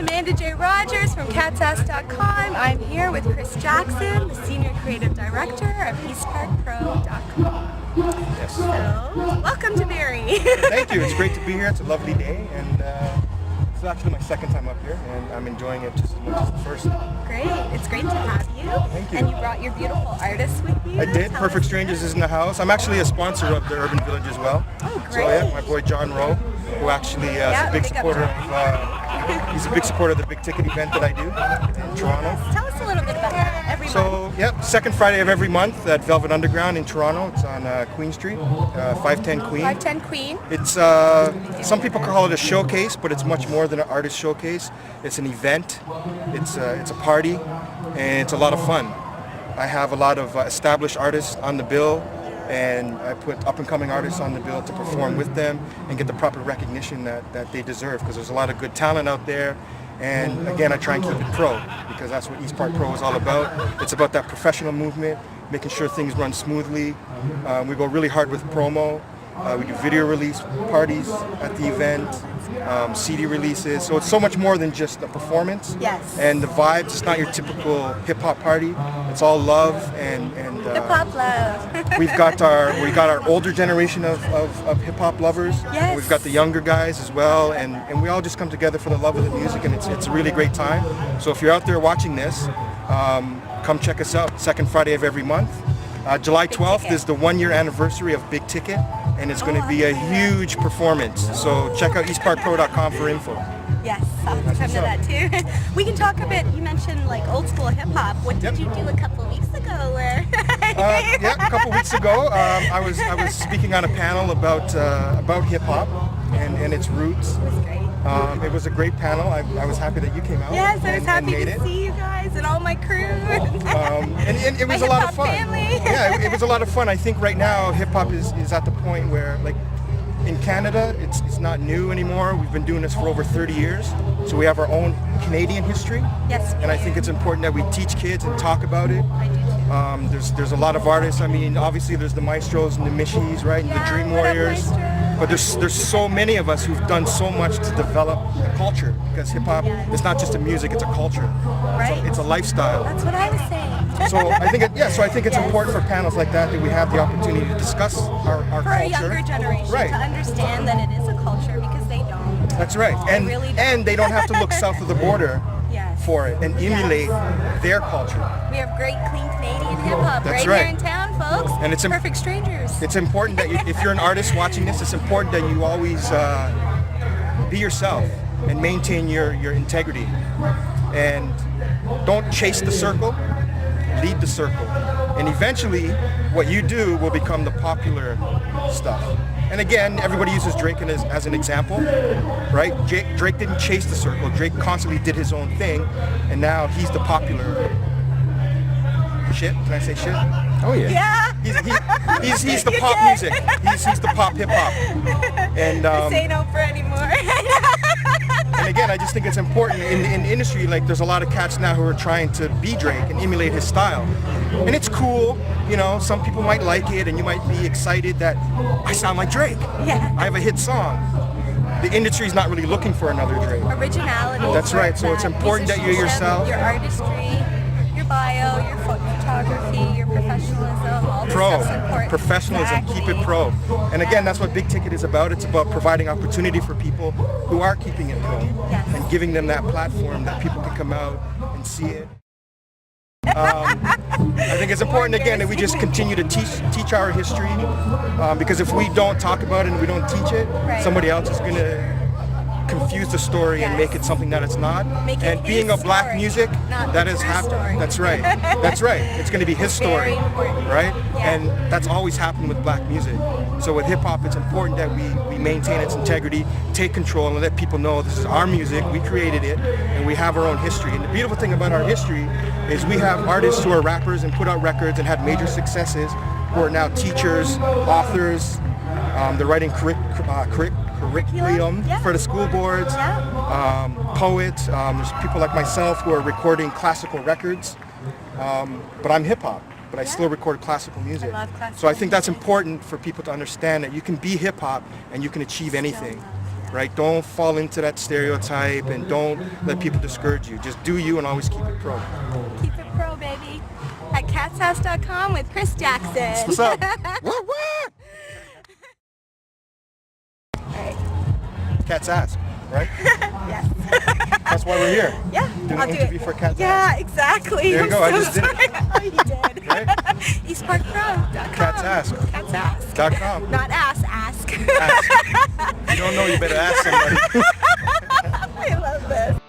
Amanda J Rodgers from Catsask.com. I'm here with Chris Jackson, the Senior Creative Director of EasParkPro.com. Yes. So, welcome to Barrie. Thank you. It's great to be here. It's a lovely day, and it's actually my second time up here, and I'm enjoying it just as much as the first. Great. It's great to have you. Thank you. And you brought your beautiful artists with you. I did. Tell Perfect us Strangers about is in the house. I'm actually a sponsor of the Urban Village as well. Oh, great. So yeah, my boy John Rowe, who actually is a big supporter of. He's a big supporter of the Big Ticket event that I do in Toronto. Tell us a little bit about that. Every month. So, yep, second Friday of every month at Velvet Underground in Toronto. It's on Queen Street, 510 Queen. 510 Queen. It's some people call it a showcase, but it's much more than an artist showcase. It's an event. It's a party, and it's a lot of fun. I have a lot of established artists on the bill, and I put up-and-coming artists on the bill to perform with them and get the proper recognition that they deserve, because there's a lot of good talent out there. And again, I try and keep it pro, because that's what EasParkPro is all about. It's about that professional movement, making sure things run smoothly. We go really hard with promo. We do video release parties at the event, CD releases. So it's so much more than just a performance. Yes. And the vibes, it's not your typical hip-hop party. It's all love and Hip-hop love. we got our older generation of hip-hop lovers. Yes. We've got the younger guys as well, and we all just come together for the love of the music, and it's a really great time. So if you're out there watching this, come check us out, second Friday of every month. July 12th is the 1-year anniversary of Big Ticket, and it's going to be a huge performance. So check out EasParkPro.com for info. Yes, I'll have to come to that too. We can talk a bit. You mentioned like old school hip hop. What did you do a couple weeks ago? Where? Yeah, a couple weeks ago, I was speaking on a panel about hip hop and its roots. It was great. It was a great panel. I was happy that you came out. Yes, I was and happy made to it. see you guys and all my crew. And it was My a lot of hip-hop fun. family. Yeah, it was a lot of fun. I think right now hip hop is at the point where, like, in Canada, it's not new anymore. We've been doing this for over 30 years, so we have our own Canadian history. Yes. And I think it's important that we teach kids and talk about it. I do too. There's a lot of artists. I mean, obviously there's the Maestros and the Michies, right, and the Dream what up, Warriors. Maestro? But there's so many of us who've done so much to develop the culture, because hip hop is not just a music; it's a culture. Right. It's a lifestyle. That's what I was saying. So I think it's important for panels like that we have the opportunity to discuss our For culture. a younger generation Right. to understand that it is a culture, because they don't. That's right. And really don't. and they don't have to look south of the border Yes. for it and emulate their culture. We have great, clean Canadian hip hop That's right right. here in town, folks. And it's Perfect Strangers. It's important that if you're an artist watching this, it's important that you always be yourself and maintain your integrity. And don't chase the circle, lead the circle. And eventually, what you do will become the popular stuff. And again, everybody uses Drake as an example, right? Drake didn't chase the circle. Drake constantly did his own thing, and now he's the popular shit. Can I say shit? Oh yeah. Yeah. He's the You pop can. music. He's the pop hip hop. And This ain't over anymore. and again, I just think it's important in the industry. Like, there's a lot of cats now who are trying to be Drake and emulate his style, and it's cool. You know, some people might like it, and you might be excited that I sound like Drake. Yeah. I have a hit song. The industry's not really looking for another Drake. Originality. That's right. So it's important that you're yourself. Your artistry, your bio, your photography, your professionalism, all this stuff's important. Professionalism, keep it pro. And again, that's what Big Ticket is about. It's about providing opportunity for people who are keeping it pro, Yes. and giving them that platform that people can come out and see it. I think it's important again that we just continue to teach our history, because if we don't talk about it and we don't teach it, Right. somebody else is going to confuse the story and make it something that it's not. Make it And being a his black story, music, not that the is true story. That's right. That's right. It's going to be his story, Very important. right? Yeah. And that's always happened with black music. So with hip hop, it's important that we maintain its integrity, take control, and let people know this is our music. We created it, and we have our own history. And the beautiful thing about our history is we have artists who are rappers and put out records and had major successes, who are now teachers, authors. They're writing curriculum Yeah. for the school boards, Yeah. poets. There's people like myself who are recording classical records, but I'm hip hop, but I still record classical music. I love classical So I think that's important for people to understand that you can be hip hop and you can achieve anything. right? Don't fall into that stereotype and don't let people discourage you. Just do you and always keep it pro. Keep it pro, baby. At catsask.com with Chris Jackson. What's up? What? Alright. Catsask, right? Yes. That's why we're here. Yeah. Doing I'll an do interview it. for Catsask. Yeah, exactly. There you go. I just did it. Oh, you did. Right? EasParkPro.com. Catsask. Catsask. .com. Not ask. Ask. You don't know, you better ask somebody. I love this.